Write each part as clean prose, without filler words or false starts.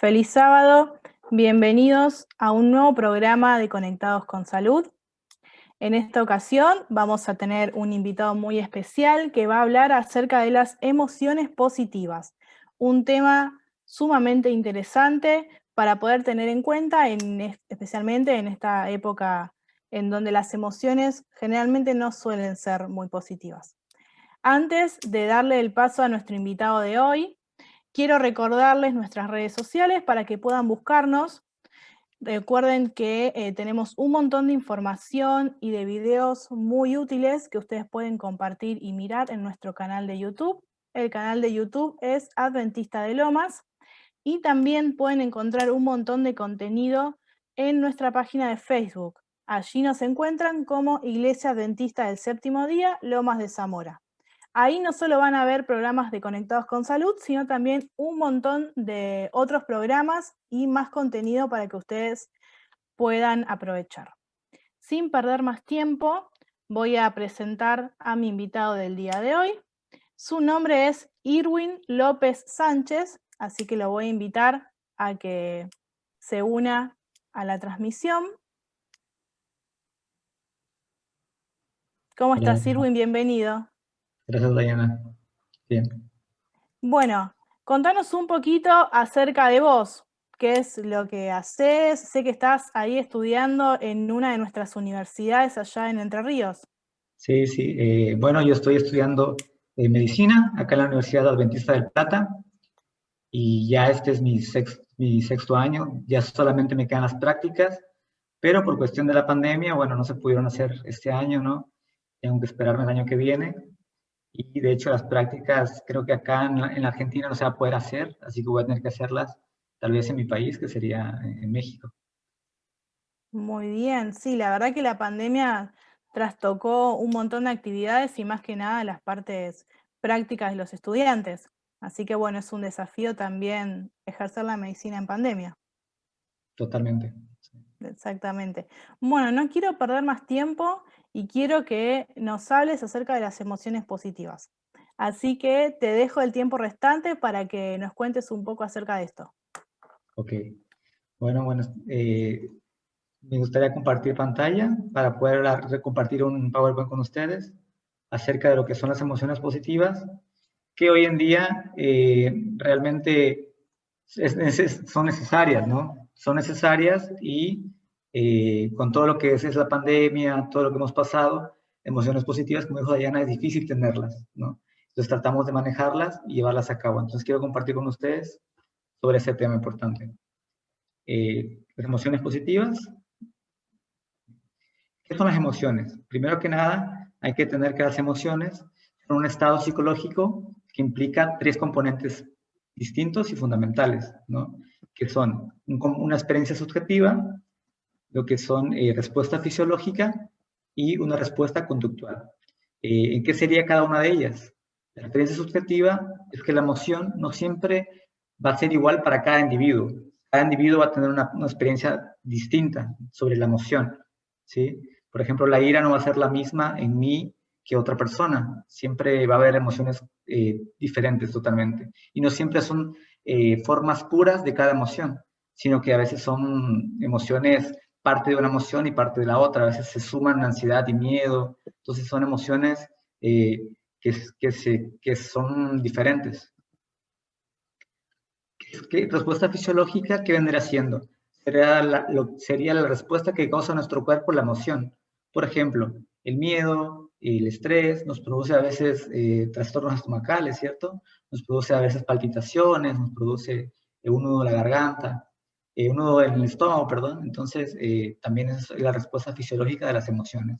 Feliz sábado, bienvenidos a un nuevo programa de Conectados con Salud. En esta ocasión vamos a tener un invitado muy especial que va a hablar acerca de las emociones positivas, un tema sumamente interesante para poder tener en cuenta, especialmente en esta época en donde las emociones generalmente no suelen ser muy positivas. Antes de darle el paso a nuestro invitado de hoy, quiero recordarles nuestras redes sociales para que puedan buscarnos. Recuerden que tenemos un montón de información y de videos muy útiles que ustedes pueden compartir y mirar en nuestro canal de YouTube. El canal de YouTube es Adventista de Lomas y también pueden encontrar un montón de contenido en nuestra página de Facebook. Allí nos encuentran como Iglesia Adventista del Séptimo Día, Lomas de Zamora. Ahí no solo van a ver programas de Conectados con Salud, sino también un montón de otros programas y más contenido para que ustedes puedan aprovechar. Sin perder más tiempo, voy a presentar a mi invitado del día de hoy. Su nombre es Irwin López Sánchez, así que lo voy a invitar a que se una a la transmisión. ¿Cómo Hola, estás, Irwin? Bienvenido. gracias, Diana. Bien. Bueno, contanos un poquito acerca de vos. ¿Qué es lo que haces? Sé que estás ahí estudiando en una de nuestras universidades allá en Entre Ríos. Sí. Bueno, yo estoy estudiando medicina acá en la Universidad Adventista del Plata y ya este es mi sexto año. Ya solamente me quedan las prácticas, pero por cuestión de la pandemia, bueno, no se pudieron hacer este año, ¿no? Tengo que esperarme el año que viene. Y de hecho las prácticas creo que acá en la Argentina no se va a poder hacer, así que voy a tener que hacerlas tal vez en mi país, que sería en México. Muy bien, sí, la verdad que la pandemia trastocó un montón de actividades y más que nada las partes prácticas de los estudiantes. Así que bueno, es un desafío también ejercer la medicina en pandemia. Totalmente. Exactamente. Bueno, no quiero perder más tiempo y quiero que nos hables acerca de las emociones positivas. Así que te dejo el tiempo restante para que nos cuentes un poco acerca de esto. Ok. Bueno, me gustaría compartir pantalla para poder compartir un PowerPoint con ustedes acerca de lo que son las emociones positivas, que hoy en día realmente son necesarias, ¿no? Son necesarias y con todo lo que es la pandemia, todo lo que hemos pasado, emociones positivas, como dijo Diana, es difícil tenerlas, ¿no? Entonces tratamos de manejarlas y llevarlas a cabo. Entonces quiero compartir con ustedes sobre ese tema importante. Las emociones positivas. ¿Qué son las emociones? Primero que nada, hay que tener que las emociones son un estado psicológico que implica tres componentes distintos y fundamentales, ¿no? Que son una experiencia subjetiva, lo que son respuesta fisiológica y una respuesta conductual. ¿En qué sería cada una de ellas? La experiencia subjetiva es que la emoción no siempre va a ser igual para cada individuo. Cada individuo va a tener una experiencia distinta sobre la emoción, ¿sí? Por ejemplo, la ira no va a ser la misma en mí que otra persona. Siempre va a haber emociones diferentes totalmente. Y no siempre son formas puras de cada emoción, sino que a veces son emociones, parte de una emoción y parte de la otra. A veces se suman ansiedad y miedo. Entonces son emociones que son diferentes. ¿Qué respuesta fisiológica qué vendría siendo? Sería la respuesta que causa nuestro cuerpo la emoción. Por ejemplo, el miedo, el estrés, nos produce a veces trastornos estomacales, ¿cierto? Nos produce a veces palpitaciones, nos produce un nudo en la garganta, un nudo en el estómago, perdón. Entonces, también es la respuesta fisiológica de las emociones.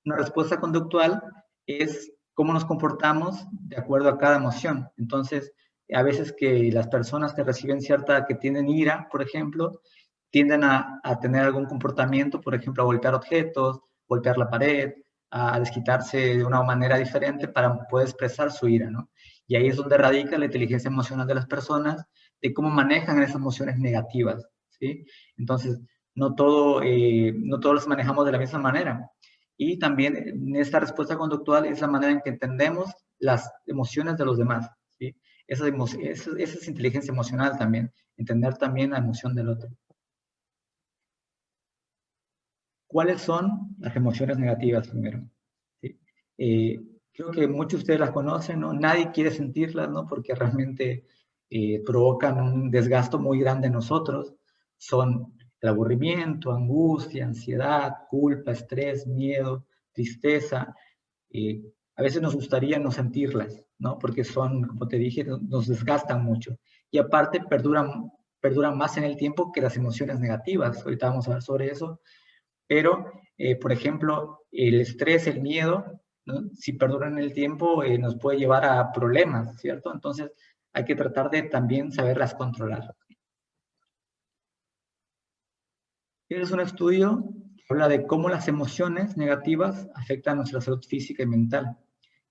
Una respuesta conductual es cómo nos comportamos de acuerdo a cada emoción. Entonces, a veces que las personas que tienen ira, por ejemplo, tienden a tener algún comportamiento, por ejemplo, a golpear objetos, golpear la pared, a desquitarse de una manera diferente para poder expresar su ira, ¿no? Y ahí es donde radica la inteligencia emocional de las personas, de cómo manejan esas emociones negativas, ¿sí? Entonces, no todos las manejamos de la misma manera. Y también en esta respuesta conductual es la manera en que entendemos las emociones de los demás, ¿sí? Esa es inteligencia emocional también, entender también la emoción del otro. ¿Cuáles son las emociones negativas primero? ¿Sí? Creo que muchos de ustedes las conocen, ¿no? Nadie quiere sentirlas, ¿no? Porque realmente provocan un desgasto muy grande en nosotros. Son el aburrimiento, angustia, ansiedad, culpa, estrés, miedo, tristeza. A veces nos gustaría no sentirlas, ¿no? Porque son, como te dije, nos desgastan mucho. Y aparte perduran más en el tiempo que las emociones negativas. Ahorita vamos a hablar sobre eso. Pero, por ejemplo, el estrés, el miedo, ¿no? Si perduran en el tiempo, nos puede llevar a problemas, ¿cierto? Entonces, hay que tratar de también saberlas controlar. Es un estudio que habla de cómo las emociones negativas afectan nuestra salud física y mental.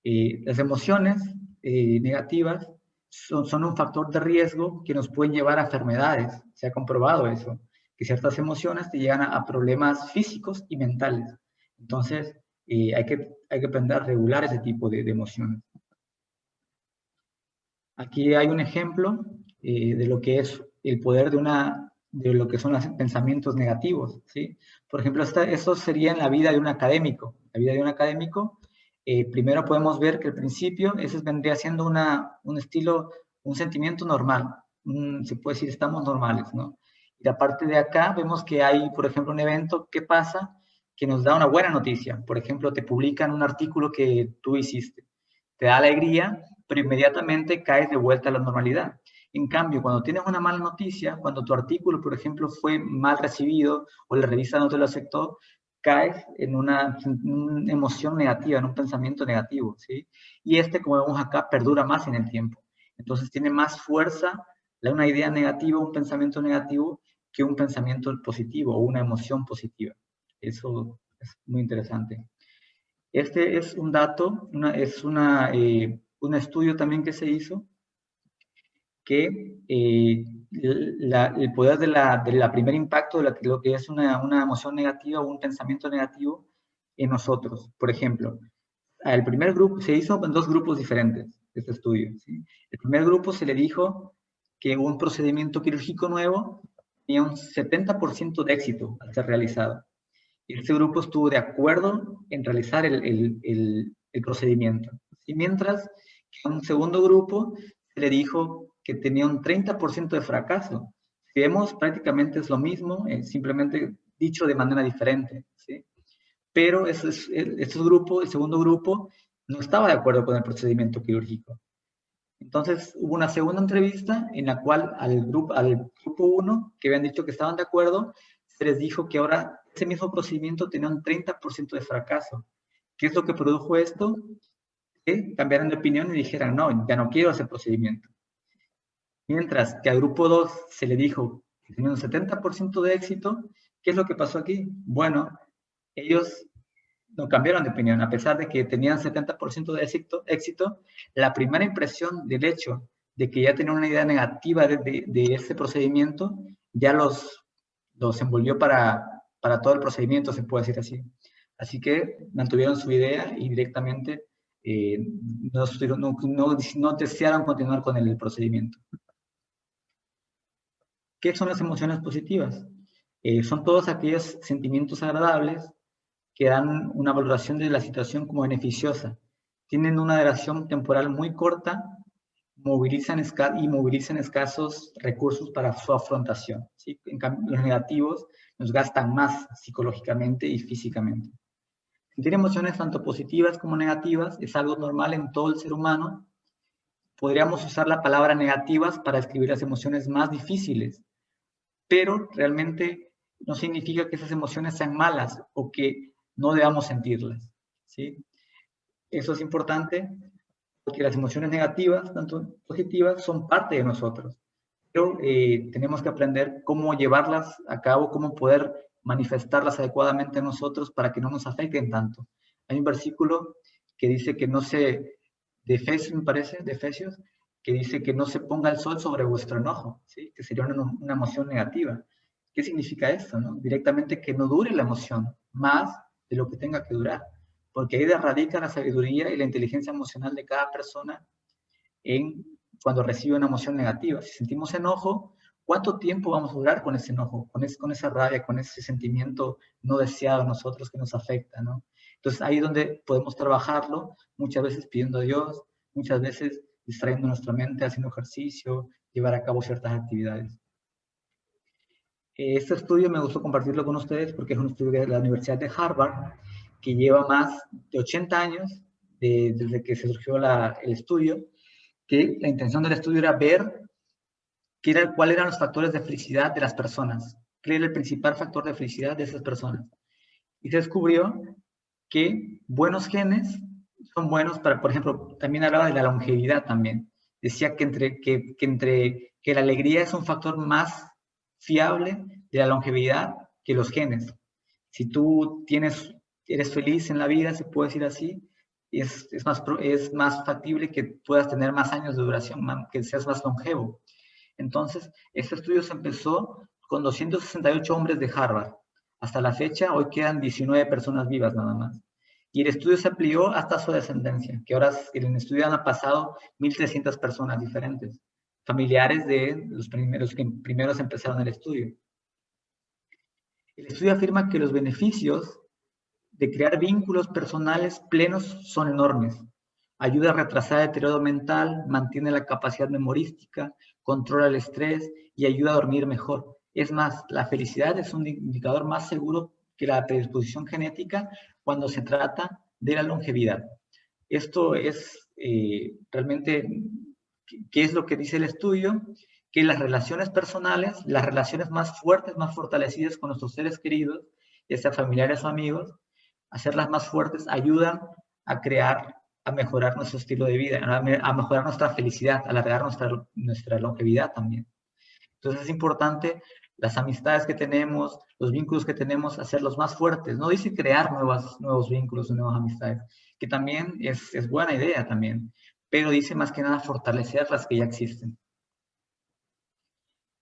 Las emociones negativas son un factor de riesgo que nos pueden llevar a enfermedades. Se ha comprobado eso, que ciertas emociones te llegan a problemas físicos y mentales. Entonces, hay que aprender a regular ese tipo de emociones. Aquí hay un ejemplo de lo que es el poder de lo que son los pensamientos negativos, ¿sí? Por ejemplo, eso sería en la vida de un académico. La vida de un académico, primero podemos ver que al principio ese vendría siendo un estilo, un sentimiento normal. Se puede decir, estamos normales, ¿no? Y aparte de acá vemos que hay, por ejemplo, un evento que pasa que nos da una buena noticia. Por ejemplo, te publican un artículo que tú hiciste. Te da alegría, pero inmediatamente caes de vuelta a la normalidad. En cambio, cuando tienes una mala noticia, cuando tu artículo, por ejemplo, fue mal recibido o la revista no te lo aceptó, caes en una emoción negativa, en un pensamiento negativo, ¿sí? Y como vemos acá, perdura más en el tiempo. Entonces tiene más fuerza una idea negativa, un pensamiento negativo, que un pensamiento positivo o una emoción positiva. Eso es muy interesante. Este es un dato, un estudio también que se hizo, que el poder del primer impacto de lo que es una emoción negativa o un pensamiento negativo en nosotros. Por ejemplo, al primer grupo se hizo en dos grupos diferentes, este estudio, ¿sí? El primer grupo se le dijo que un procedimiento quirúrgico nuevo tenía un 70% de éxito al ser realizado. Y este grupo estuvo de acuerdo en realizar el procedimiento. Y mientras que a un segundo grupo se le dijo que tenía un 30% de fracaso. Si vemos, prácticamente es lo mismo, simplemente dicho de manera diferente, ¿sí? Pero el segundo grupo, no estaba de acuerdo con el procedimiento quirúrgico. Entonces hubo una segunda entrevista en la cual al grupo 1, que habían dicho que estaban de acuerdo, se les dijo que ahora ese mismo procedimiento tenía un 30% de fracaso. ¿Qué es lo que produjo esto? Que cambiaran de opinión y dijeran, no, ya no quiero ese procedimiento. Mientras que al grupo 2 se le dijo que tenía un 70% de éxito, ¿qué es lo que pasó aquí? Bueno, ellos no cambiaron de opinión, a pesar de que tenían 70% de éxito, la primera impresión del hecho de que ya tenían una idea negativa de este procedimiento, ya los envolvió para todo el procedimiento, se puede decir así. Así que mantuvieron su idea y directamente no desearon continuar con el procedimiento. ¿Qué son las emociones positivas? Son todos aquellos sentimientos agradables que dan una valoración de la situación como beneficiosa. Tienen una duración temporal muy corta movilizan escasos recursos para su afrontación, ¿sí? En cambio, los negativos nos gastan más psicológicamente y físicamente. Sentir emociones tanto positivas como negativas es algo normal en todo el ser humano. Podríamos usar la palabra negativas para describir las emociones más difíciles, pero realmente no significa que esas emociones sean malas o que no debamos sentirlas, ¿sí? Eso es importante porque las emociones negativas, tanto positivas, son parte de nosotros. Pero tenemos que aprender cómo llevarlas a cabo, cómo poder manifestarlas adecuadamente en nosotros para que no nos afecten tanto. Hay un versículo que dice que no se, de Efesios, me parece, de Efesios, que dice que no se ponga el sol sobre vuestro enojo, ¿sí? Que sería una emoción negativa. ¿Qué significa esto? ¿No? Directamente que no dure la emoción más de lo que tenga que durar, porque ahí radica la sabiduría y la inteligencia emocional de cada persona cuando recibe una emoción negativa. Si sentimos enojo, ¿cuánto tiempo vamos a durar con ese enojo, con esa rabia, con ese sentimiento no deseado a nosotros que nos afecta, ¿no? Entonces ahí es donde podemos trabajarlo, muchas veces pidiendo a Dios, muchas veces distrayendo nuestra mente, haciendo ejercicio, llevar a cabo ciertas actividades. Este estudio me gustó compartirlo con ustedes porque es un estudio de la Universidad de Harvard que lleva más de 80 años desde que se surgió el estudio, que la intención del estudio era ver cuáles eran los factores de felicidad de las personas, qué era el principal factor de felicidad de esas personas. Y se descubrió que buenos genes son buenos para, por ejemplo, también hablaba de la longevidad también. Decía que la alegría es un factor más fiable de la longevidad que los genes. Si tú eres feliz en la vida, se puede decir así, es más factible que puedas tener más años de duración, que seas más longevo. Entonces, este estudio se empezó con 268 hombres de Harvard. Hasta la fecha, hoy quedan 19 personas vivas nada más. Y el estudio se amplió hasta su descendencia, que ahora en el estudio han pasado 1.300 personas diferentes, familiares de los primeros que primeros empezaron el estudio. El estudio afirma que los beneficios de crear vínculos personales plenos son enormes. Ayuda a retrasar el deterioro mental, mantiene la capacidad memorística, controla el estrés y ayuda a dormir mejor. Es más, la felicidad es un indicador más seguro que la predisposición genética cuando se trata de la longevidad. Esto es realmente, ¿qué es lo que dice el estudio? Que las relaciones personales, las relaciones más fuertes, más fortalecidas con nuestros seres queridos, ya sea familiares o amigos, hacerlas más fuertes ayudan a mejorar nuestro estilo de vida, a mejorar nuestra felicidad, a alargar nuestra longevidad también. Entonces es importante las amistades que tenemos, los vínculos que tenemos, hacerlos más fuertes. No dice crear nuevos vínculos o nuevas amistades, que también es buena idea también, pero dice más que nada fortalecer las que ya existen.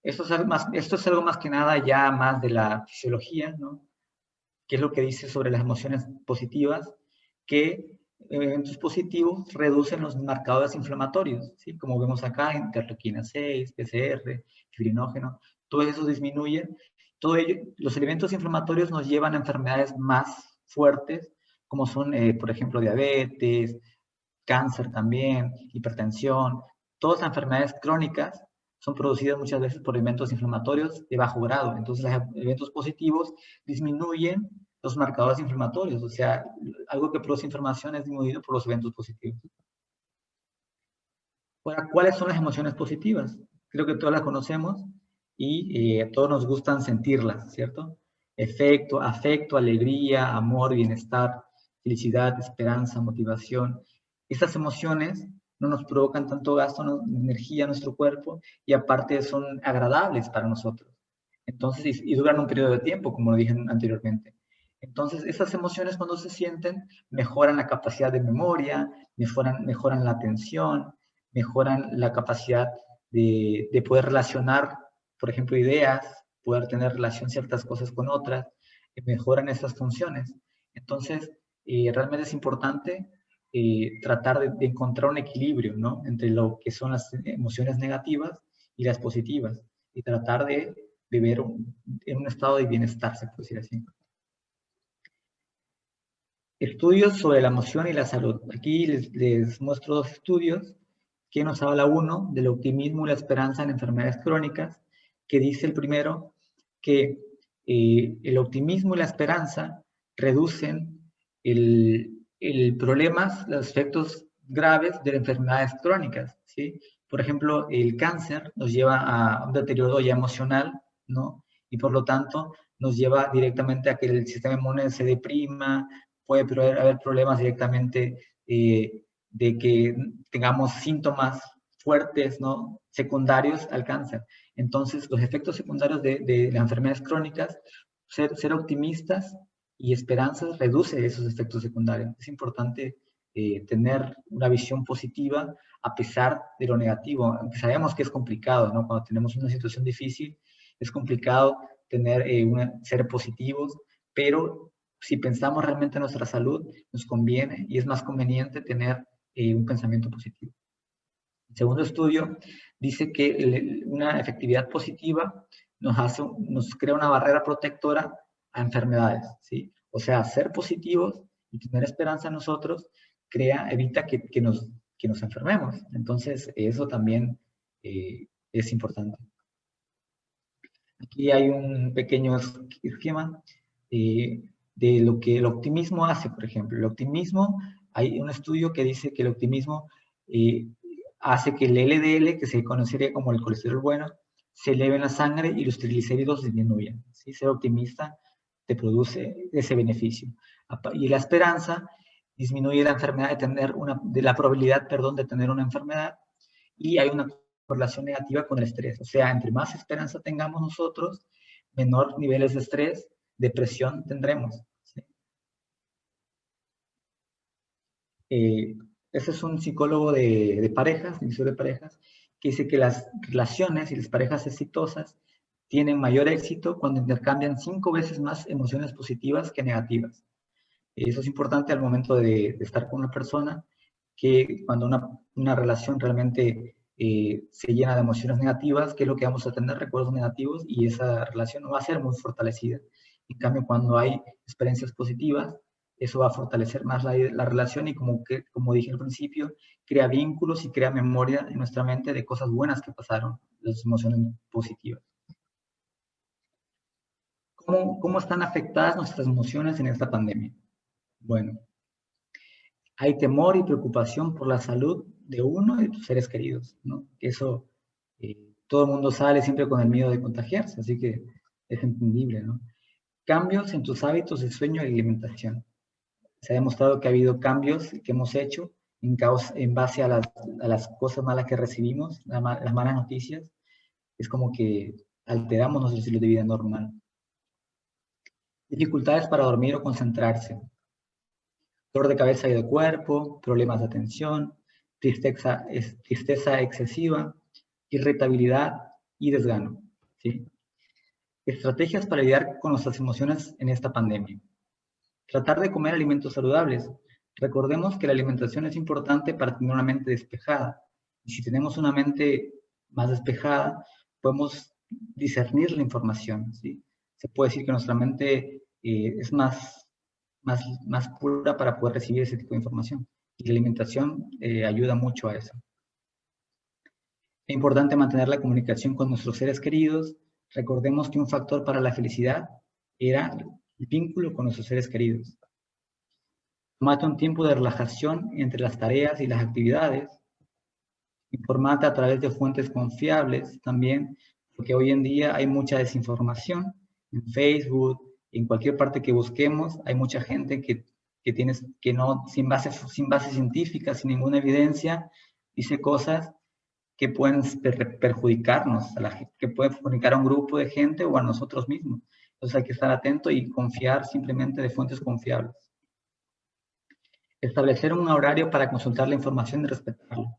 Esto es algo más que nada ya más de la fisiología, ¿no? Que es lo que dice sobre las emociones positivas, que eventos positivos reducen los marcadores inflamatorios, ¿sí? Como vemos acá, interleuquina 6, PCR, fibrinógeno, todo eso disminuye. Todo ello, los elementos inflamatorios nos llevan a enfermedades más fuertes, como son, por ejemplo, diabetes, cáncer también, hipertensión. Todas las enfermedades crónicas son producidas muchas veces por eventos inflamatorios de bajo grado. Entonces, los eventos positivos disminuyen los marcadores inflamatorios, o sea, algo que produce inflamación es disminuido por los eventos positivos. Ahora, ¿cuáles son las emociones positivas? Creo que todas las conocemos y a todos nos gustan sentirlas, ¿cierto? Afecto, alegría, amor, bienestar, felicidad, esperanza, motivación. Estas emociones no nos provocan tanto gasto de energía en nuestro cuerpo y aparte son agradables para nosotros. Entonces, y duran un periodo de tiempo, como lo dije anteriormente. Entonces, esas emociones cuando se sienten mejoran la capacidad de memoria, mejoran la atención, mejoran la capacidad de poder relacionar, por ejemplo, ideas, poder tener relación ciertas cosas con otras, mejoran esas funciones. Entonces, realmente es importante tratar de encontrar un equilibrio, ¿no? Entre lo que son las emociones negativas y las positivas, y tratar de vivir en un estado de bienestar, se puede decir así. Estudios sobre la emoción y la salud. Aquí les muestro dos estudios que nos habla uno del optimismo y la esperanza en enfermedades crónicas, que dice el primero que el optimismo y la esperanza reducen el problemas, los efectos graves de las enfermedades crónicas, ¿sí? Por ejemplo, el cáncer nos lleva a un deterioro ya emocional, ¿no? Y por lo tanto nos lleva directamente a que el sistema inmune se deprima, puede haber problemas directamente de que tengamos síntomas fuertes, ¿no? Secundarios al cáncer. Entonces, los efectos secundarios de las enfermedades crónicas, ser optimistas y esperanzas reduce esos efectos secundarios. Es importante tener una visión positiva a pesar de lo negativo. Sabemos que es complicado, ¿no? Cuando tenemos una situación difícil, es complicado ser positivos, pero si pensamos realmente en nuestra salud, nos conviene y es más conveniente tener un pensamiento positivo. El segundo estudio dice que una efectividad positiva nos crea una barrera protectora a enfermedades, ¿sí? O sea, ser positivos y tener esperanza en nosotros evita que nos enfermemos. Entonces, eso también es importante. Aquí hay un pequeño esquema de lo que el optimismo hace, por ejemplo. El optimismo, hay un estudio que dice que el optimismo hace que el LDL, que se conocería como el colesterol bueno, se eleve en la sangre y los triglicéridos disminuyan. ¿Sí? Ser optimista te produce ese beneficio. Y la esperanza disminuye la enfermedad de la probabilidad, perdón, de tener una enfermedad, y hay una correlación negativa con el estrés. O sea, entre más esperanza tengamos nosotros, menor niveles de estrés, depresión tendremos. ¿Sí? Ese es un psicólogo de parejas, de parejas, que dice que las relaciones y las parejas exitosas tienen mayor éxito cuando intercambian 5 veces más emociones positivas que negativas. Eso es importante al momento de estar con una persona, que cuando una relación realmente se llena de emociones negativas, ¿qué es lo que vamos a tener? Recuerdos negativos, y esa relación no va a ser muy fortalecida. En cambio, cuando hay experiencias positivas, eso va a fortalecer más la relación, y como dije al principio, crea vínculos y crea memoria en nuestra mente de cosas buenas que pasaron, las emociones positivas. ¿Cómo están afectadas nuestras emociones en esta pandemia? Bueno, hay temor y preocupación por la salud de uno y de tus seres queridos, ¿no? Eso, todo el mundo sale siempre con el miedo de contagiarse, así que es entendible, ¿no? Cambios en tus hábitos de sueño y alimentación. Se ha demostrado que ha habido cambios que hemos hecho en base a las cosas malas que recibimos, las malas noticias. Es como que alteramos nuestro estilo de vida normal. Dificultades para dormir o concentrarse. Dolor de cabeza y de cuerpo, problemas de atención, tristeza excesiva, irritabilidad y desgano. ¿Sí? Estrategias para lidiar con nuestras emociones en esta pandemia. Tratar de comer alimentos saludables. Recordemos que la alimentación es importante para tener una mente despejada. Y si tenemos una mente más despejada, podemos discernir la información. ¿Sí? Se puede decir que nuestra mente es más pura para poder recibir ese tipo de información. Y la alimentación ayuda mucho a eso. Es importante mantener la comunicación con nuestros seres queridos. Recordemos que un factor para la felicidad era el vínculo con nuestros seres queridos. Tómate un tiempo de relajación entre las tareas y las actividades. Informate a través de fuentes confiables también, porque hoy en día hay mucha desinformación en Facebook, en cualquier parte que busquemos, hay mucha gente que no, sin base científica, sin ninguna evidencia, dice cosas que pueden perjudicarnos, que pueden perjudicar a un grupo de gente o a nosotros mismos. Entonces hay que estar atento y confiar simplemente de fuentes confiables. Establecer un horario para consultar la información y respetarlo.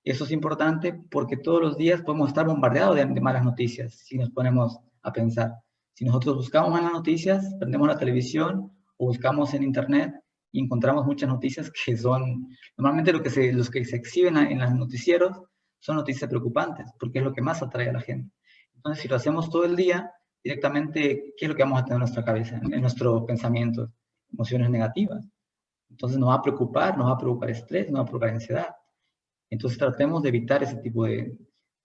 Eso es importante porque todos los días podemos estar bombardeados de malas noticias si nos ponemos a pensar. Si nosotros buscamos malas noticias, prendemos la televisión o buscamos en internet y encontramos muchas noticias que son, normalmente los que se exhiben en los noticieros son noticias preocupantes, porque es lo que más atrae a la gente. Entonces, si lo hacemos todo el día, directamente, ¿qué es lo que vamos a tener en nuestra cabeza, en nuestro pensamiento? Emociones negativas. Entonces nos va a provocar estrés, nos va a provocar ansiedad. Entonces tratemos de evitar ese tipo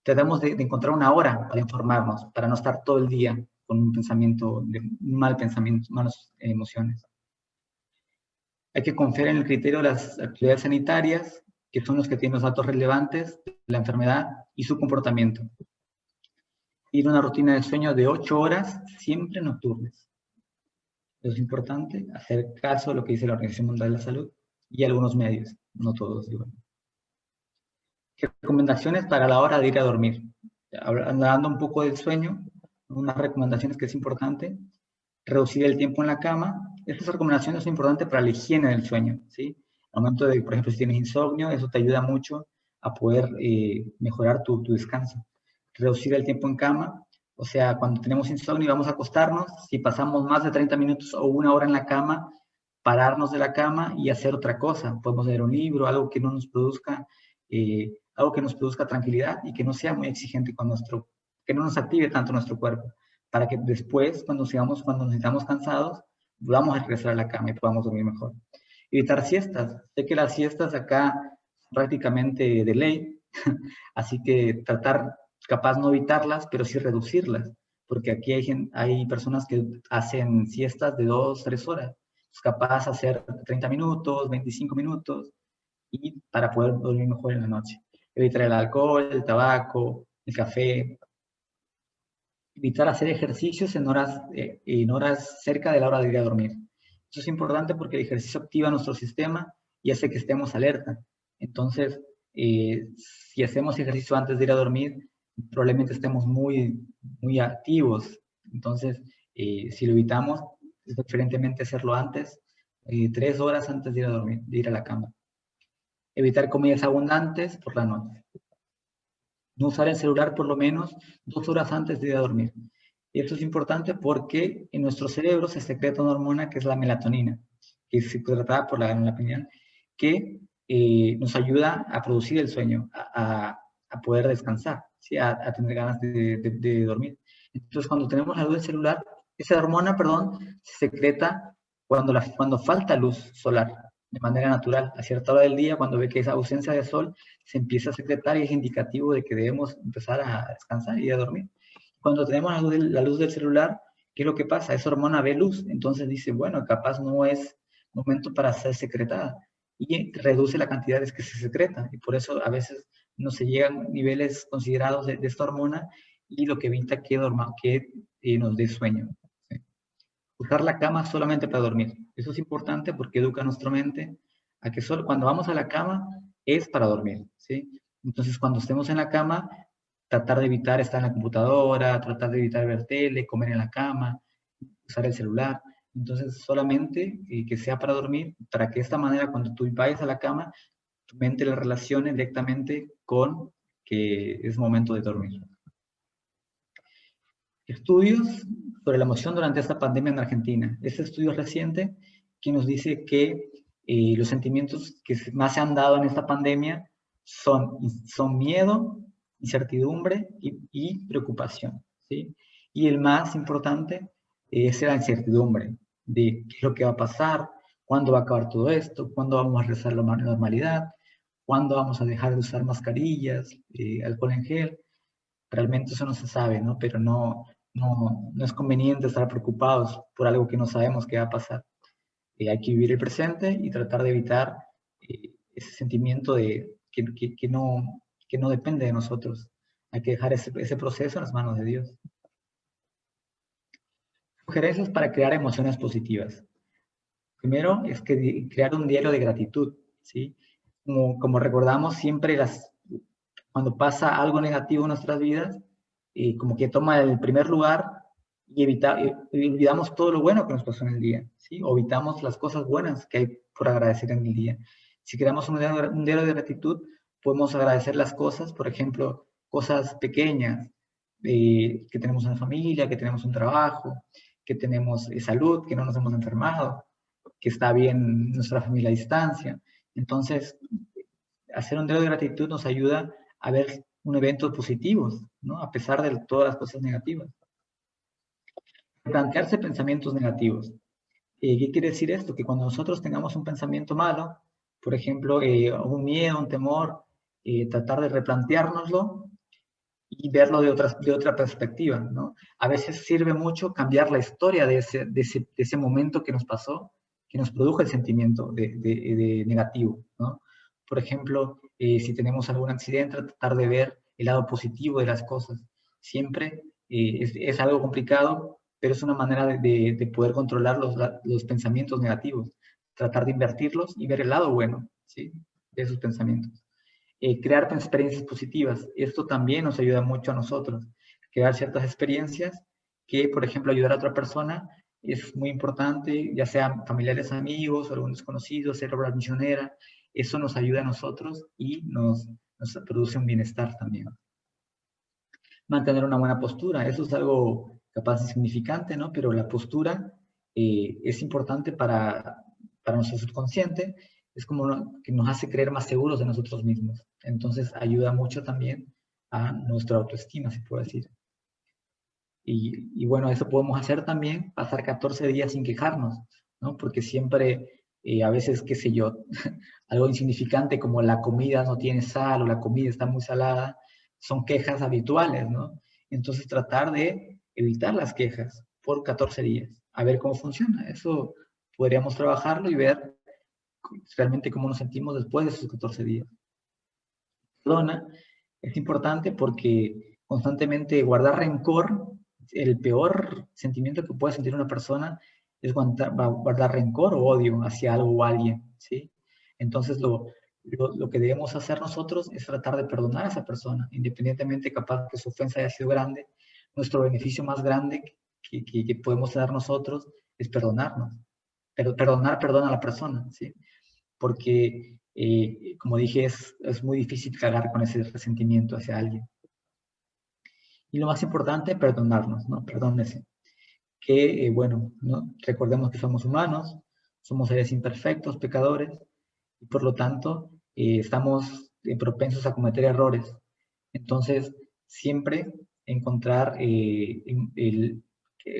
tratemos de encontrar una hora para informarnos, para no estar todo el día con un mal pensamiento, malas emociones. Hay que confiar en el criterio de las actividades sanitarias, que son los que tienen los datos relevantes de la enfermedad y su comportamiento. Ir a una rutina de sueño de 8 horas, siempre nocturnas. Es importante hacer caso a lo que dice la Organización Mundial de la Salud y algunos medios, no todos, digo. Recomendaciones para la hora de ir a dormir. Hablando un poco del sueño, unas recomendaciones que es importante, reducir el tiempo en la cama. Estas recomendaciones son importantes para la higiene del sueño, ¿sí? Al momento de, por ejemplo, si tienes insomnio, eso te ayuda mucho a poder mejorar tu descanso. Reducir el tiempo en cama, o sea, cuando tenemos insomnio y vamos a acostarnos, si pasamos más de 30 minutos o 1 hora en la cama, pararnos de la cama y hacer otra cosa. Podemos leer un libro, algo que no nos produzca algo que nos produzca tranquilidad y que no sea muy exigente con que no nos active tanto nuestro cuerpo, para que después, cuando nos sintamos cansados, podamos regresar a la cama y podamos dormir mejor. Evitar siestas. Sé que las siestas acá son prácticamente de ley, así que tratar, capaz no evitarlas, pero sí reducirlas, porque aquí hay personas que hacen siestas de 2, 3 horas. Es capaz de hacer 30 minutos, 25 minutos, y para poder dormir mejor en la noche. Evitar el alcohol, el tabaco, el café. Evitar hacer ejercicios en horas cerca de la hora de ir a dormir. Eso es importante porque el ejercicio activa nuestro sistema y hace que estemos alerta. Entonces, si hacemos ejercicio antes de ir a dormir, probablemente estemos muy activos. Entonces, si lo evitamos, es preferentemente hacerlo antes, 3 horas antes de ir a dormir, de ir a la cama. Evitar comidas abundantes por la noche. No usar el celular por lo menos 2 horas antes de ir a dormir. Y esto es importante porque en nuestro cerebro se secreta una hormona que es la melatonina, que es secretada por la pineal, que nos ayuda a producir el sueño, a poder descansar, ¿sí? A tener ganas de dormir. Entonces, cuando tenemos la luz del celular, esa hormona, perdón, se secreta cuando falta luz solar, de manera natural. A cierta hora del día, cuando ve que esa ausencia de sol, se empieza a secretar y es indicativo de que debemos empezar a descansar y a dormir. Cuando tenemos la luz del celular, ¿qué es lo que pasa? Esa hormona ve luz, entonces dice, bueno, capaz no es momento para ser secretada y reduce la cantidad de que se secreta y por eso a veces no se llegan niveles considerados de esta hormona y lo que evita que nos dé sueño. ¿Sí? Usar la cama solamente para dormir. Eso es importante porque educa a nuestra mente a que solo cuando vamos a la cama es para dormir. ¿Sí? Entonces, cuando estemos en la cama, tratar de evitar estar en la computadora, tratar de evitar ver tele, comer en la cama, usar el celular. Entonces, solamente que sea para dormir, para que de esta manera, cuando tú vayas a la cama, tu mente le relacione directamente con que es momento de dormir. Estudios sobre la emoción durante esta pandemia en Argentina. Este estudio es reciente que nos dice que los sentimientos que más se han dado en esta pandemia son miedo, incertidumbre y preocupación. ¿Sí? Y el más importante es la incertidumbre de qué es lo que va a pasar, cuándo va a acabar todo esto, cuándo vamos a regresar a la normalidad, cuándo vamos a dejar de usar mascarillas, alcohol en gel. Realmente eso no se sabe, ¿no? Pero no es conveniente estar preocupados por algo que no sabemos qué va a pasar. Hay que vivir el presente y tratar de evitar ese sentimiento de que no depende de nosotros. Hay que dejar ese proceso en las manos de Dios. Sugerencias para crear emociones positivas. Primero es que crear un diario de gratitud, ¿sí? Como recordamos, siempre cuando pasa algo negativo en nuestras vidas, como que toma el primer lugar y olvidamos todo lo bueno que nos pasó en el día, ¿sí? O evitamos las cosas buenas que hay por agradecer en el día. Si creamos un diario de gratitud, podemos agradecer las cosas, por ejemplo, cosas pequeñas, que tenemos una familia, que tenemos un trabajo, que tenemos salud, que no nos hemos enfermado, que está bien nuestra familia a distancia. Entonces, hacer un diario de gratitud nos ayuda a ver un evento positivo, ¿no? A pesar de todas las cosas negativas. Plantearse pensamientos negativos. ¿Qué quiere decir esto? Que cuando nosotros tengamos un pensamiento malo, por ejemplo, un miedo, un temor, tratar de replanteárnoslo y verlo de otra perspectiva, ¿no? A veces sirve mucho cambiar la historia de ese momento que nos pasó, que nos produjo el sentimiento de negativo, ¿no? Por ejemplo, si tenemos algún accidente, tratar de ver el lado positivo de las cosas. Siempre es algo complicado, pero es una manera de poder controlar los pensamientos negativos. Tratar de invertirlos y ver el lado bueno, ¿sí? De esos pensamientos. Crear experiencias positivas. Esto también nos ayuda mucho a nosotros. Crear ciertas experiencias que, por ejemplo, ayudar a otra persona es muy importante, ya sean familiares, amigos o algún desconocido, ser obra misionera. Eso nos ayuda a nosotros y nos produce un bienestar también. Mantener una buena postura. Eso es algo capaz insignificante, ¿no? Pero la postura es importante para nuestro subconsciente. Es como que nos hace creer más seguros de nosotros mismos. Entonces ayuda mucho también a nuestra autoestima, se puede decir. Y bueno, eso podemos hacer también, pasar 14 días sin quejarnos, ¿no? Porque siempre, a veces, qué sé yo, algo insignificante como la comida no tiene sal o la comida está muy salada, son quejas habituales, ¿no? Entonces tratar de evitar las quejas por 14 días, a ver cómo funciona. Eso podríamos trabajarlo y ver realmente cómo nos sentimos después de esos 14 días. Perdona, es importante porque constantemente guardar rencor, el peor sentimiento que puede sentir una persona es guardar rencor o odio hacia algo o alguien, ¿sí? Entonces lo que debemos hacer nosotros es tratar de perdonar a esa persona, independientemente capaz que su ofensa haya sido grande. Nuestro beneficio más grande que podemos dar nosotros es perdonarnos. Perdona a la persona, ¿sí? Porque, como dije, es muy difícil cargar con ese resentimiento hacia alguien. Y lo más importante, perdonarnos, ¿no? Perdónese. Que, bueno, ¿no? Recordemos que somos humanos, somos seres imperfectos, pecadores, y por lo tanto estamos propensos a cometer errores. Entonces, siempre encontrar,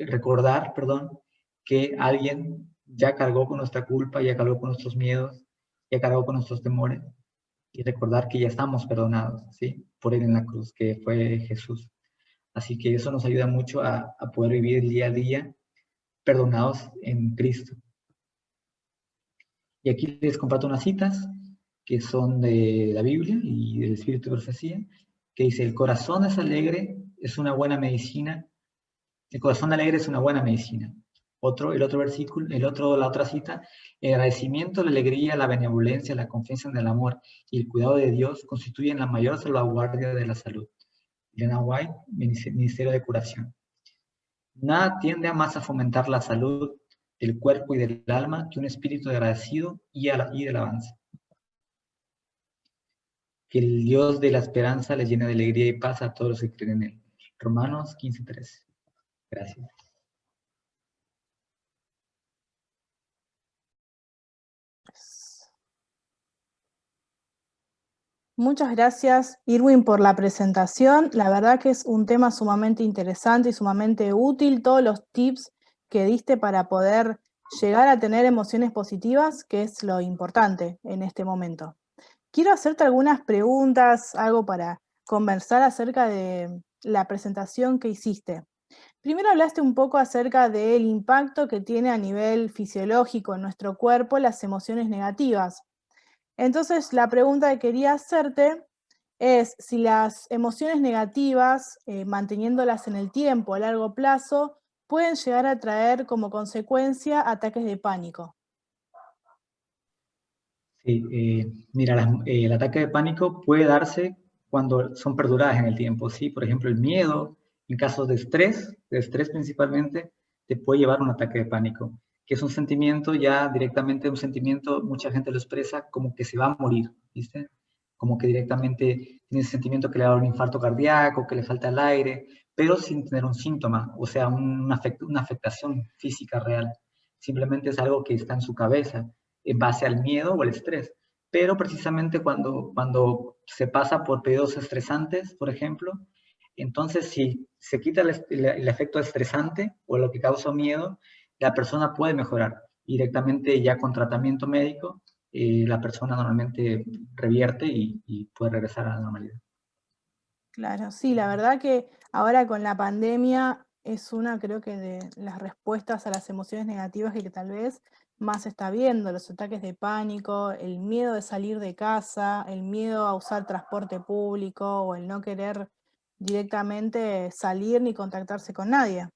recordar, perdón, que alguien ya cargó con nuestra culpa, ya cargó con nuestros miedos, ya cargó con nuestros temores, y recordar que ya estamos perdonados, ¿sí? Por él en la cruz, que fue Jesús. Así que eso nos ayuda mucho a poder vivir el día a día perdonados en Cristo. Y aquí les comparto unas citas que son de la Biblia y del Espíritu de Profecía, que dice, el corazón es alegre, es una buena medicina. El corazón alegre es una buena medicina. El otro versículo, la otra cita, el agradecimiento, la alegría, la benevolencia, la confianza en el amor y el cuidado de Dios constituyen la mayor salvaguardia de la salud. Elena White, Ministerio de Curación. Nada tiende a más a fomentar la salud del cuerpo y del alma que un espíritu de agradecido y de alabanza. Que el Dios de la esperanza les llene de alegría y paz a todos los que creen en él. Romanos 15:13. Gracias. Muchas gracias, Irwin, por la presentación. La verdad que es un tema sumamente interesante y sumamente útil. Todos los tips que diste para poder llegar a tener emociones positivas, que es lo importante en este momento. Quiero hacerte algunas preguntas, algo para conversar acerca de la presentación que hiciste. Primero hablaste un poco acerca del impacto que tiene a nivel fisiológico en nuestro cuerpo las emociones negativas. Entonces, la pregunta que quería hacerte es si las emociones negativas, manteniéndolas en el tiempo a largo plazo, pueden llegar a traer como consecuencia ataques de pánico. Sí, mira, el ataque de pánico puede darse cuando son perduradas en el tiempo, ¿sí? Por ejemplo, el miedo, en casos de estrés principalmente, te puede llevar a un ataque de pánico, que es un sentimiento ya directamente, un sentimiento, mucha gente lo expresa como que se va a morir, ¿viste? Como que directamente tiene ese sentimiento que le da un infarto cardíaco, que le falta el aire, pero sin tener un síntoma, o sea, una afectación física real. Simplemente es algo que está en su cabeza en base al miedo o al estrés. Pero precisamente cuando se pasa por periodos estresantes, por ejemplo, entonces si se quita el efecto estresante o lo que causa miedo, la persona puede mejorar. Directamente ya con tratamiento médico, la persona normalmente revierte y puede regresar a la normalidad. Claro, sí, la verdad que ahora con la pandemia es una, creo que de las respuestas a las emociones negativas que tal vez más se está viendo, los ataques de pánico, el miedo de salir de casa, el miedo a usar transporte público o el no querer directamente salir ni contactarse con nadie.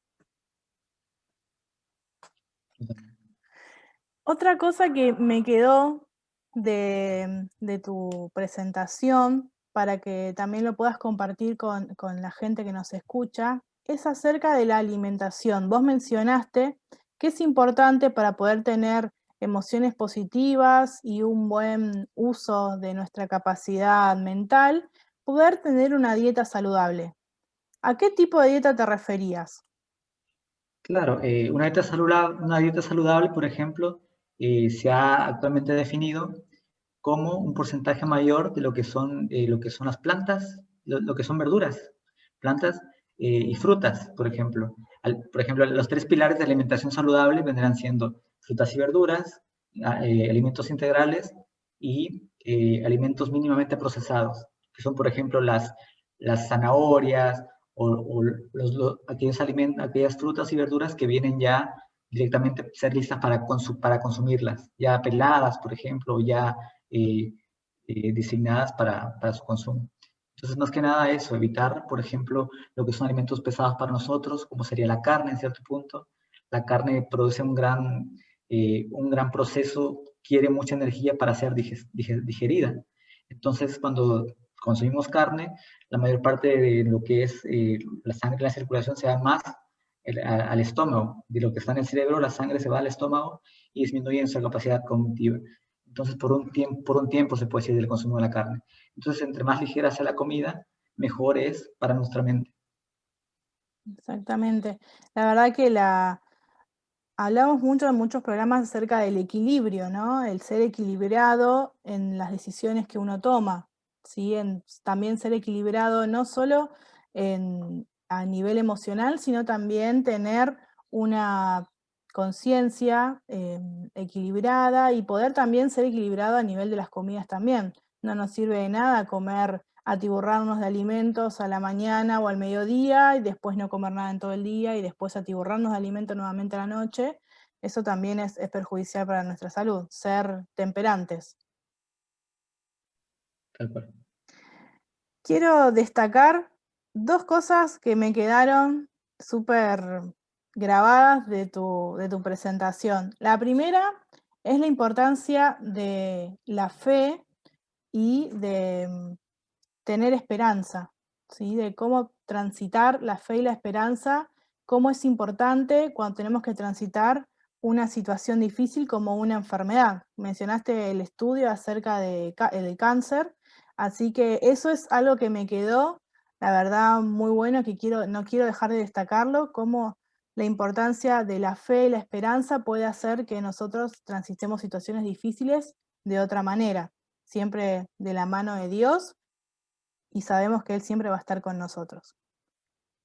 Otra cosa que me quedó de tu presentación, para que también lo puedas compartir con la gente que nos escucha, es acerca de la alimentación. Vos mencionaste que es importante para poder tener emociones positivas y un buen uso de nuestra capacidad mental, poder tener una dieta saludable. ¿A qué tipo de dieta te referías? Claro, una dieta saludable, por ejemplo, se ha actualmente definido como un porcentaje mayor de lo que son las plantas, lo que son verduras, plantas y frutas, por ejemplo. Por ejemplo, los tres pilares de alimentación saludable vendrán siendo frutas y verduras, alimentos integrales y alimentos mínimamente procesados, que son, por ejemplo, las zanahorias o aquellas frutas y verduras que vienen ya directamente ser listas para consumirlas, ya peladas, por ejemplo, ya designadas para su consumo. Entonces, más que nada eso, evitar, por ejemplo, lo que son alimentos pesados para nosotros, como sería la carne en cierto punto. La carne produce un gran proceso, quiere mucha energía para ser digerida. Entonces, cuando consumimos carne, la mayor parte de lo que es la sangre en la circulación se va más al estómago. De lo que está en el cerebro, la sangre se va al estómago y disminuye en su capacidad cognitiva. Entonces, por un tiempo se puede decir del consumo de la carne. Entonces, entre más ligera sea la comida, mejor es para nuestra mente. Exactamente. La verdad que hablamos mucho en muchos programas acerca del equilibrio, ¿no? El ser equilibrado en las decisiones que uno toma, ¿sí? También ser equilibrado no solo a nivel emocional, sino también tener una conciencia equilibrada y poder también ser equilibrado a nivel de las comidas también. No nos sirve de nada comer, atiborrarnos de alimentos a la mañana o al mediodía y después no comer nada en todo el día y después atiborrarnos de alimentos nuevamente a la noche. Eso también es perjudicial para nuestra salud, ser temperantes. Tal cual. Quiero destacar dos cosas que me quedaron súper grabadas de tu presentación. La primera es la importancia de la fe y de tener esperanza, ¿sí? De cómo transitar la fe y la esperanza, cómo es importante cuando tenemos que transitar una situación difícil como una enfermedad. Mencionaste el estudio acerca del cáncer, así que eso es algo que me quedó, la verdad, muy bueno, que no quiero dejar de destacarlo, cómo la importancia de la fe y la esperanza puede hacer que nosotros transitemos situaciones difíciles de otra manera, siempre de la mano de Dios, y sabemos que Él siempre va a estar con nosotros.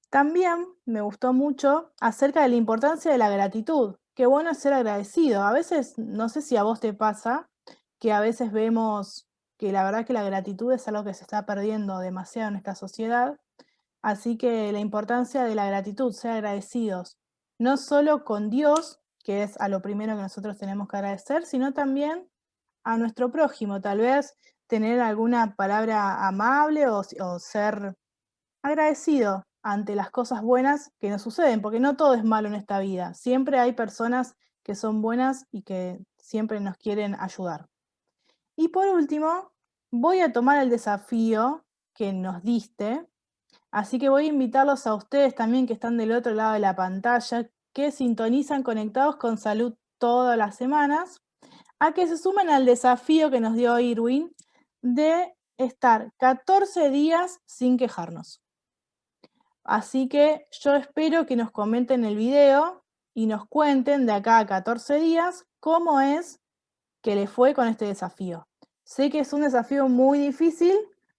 También me gustó mucho acerca de la importancia de la gratitud. Qué bueno es ser agradecido. A veces, no sé si a vos te pasa, que a veces vemos que la verdad que la gratitud es algo que se está perdiendo demasiado en esta sociedad. Así que la importancia de la gratitud, ser agradecidos, no solo con Dios, que es a lo primero que nosotros tenemos que agradecer, sino también a nuestro prójimo, tal vez tener alguna palabra amable o ser agradecido ante las cosas buenas que nos suceden, porque no todo es malo en esta vida. Siempre hay personas que son buenas y que siempre nos quieren ayudar. Y por último, voy a tomar el desafío que nos diste, así que voy a invitarlos a ustedes también que están del otro lado de la pantalla, que sintonizan Conectados con Salud todas las semanas, a que se sumen al desafío que nos dio Irwin de estar 14 días sin quejarnos. Así que yo espero que nos comenten el video y nos cuenten de acá a 14 días cómo es que les fue con este desafío. Sé que es un desafío muy difícil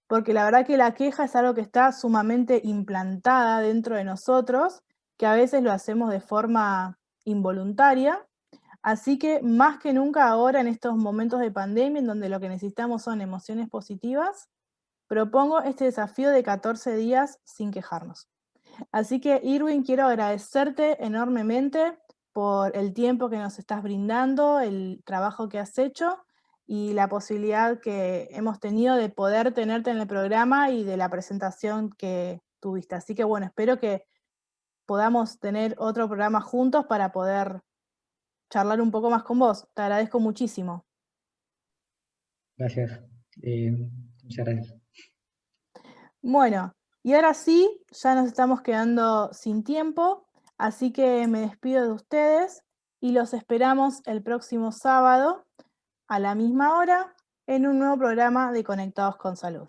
porque la verdad que la queja es algo que está sumamente implantada dentro de nosotros, que a veces lo hacemos de forma involuntaria. Así que más que nunca ahora en estos momentos de pandemia en donde lo que necesitamos son emociones positivas, propongo este desafío de 14 días sin quejarnos. Así que, Irwin, quiero agradecerte enormemente por el tiempo que nos estás brindando, el trabajo que has hecho y la posibilidad que hemos tenido de poder tenerte en el programa y de la presentación que tuviste. Así que, bueno, espero que podamos tener otro programa juntos para poder charlar un poco más con vos. Te agradezco muchísimo. Gracias. Muchas gracias. Bueno, y ahora sí, ya nos estamos quedando sin tiempo, así que me despido de ustedes y los esperamos el próximo sábado a la misma hora en un nuevo programa de Conectados con Salud.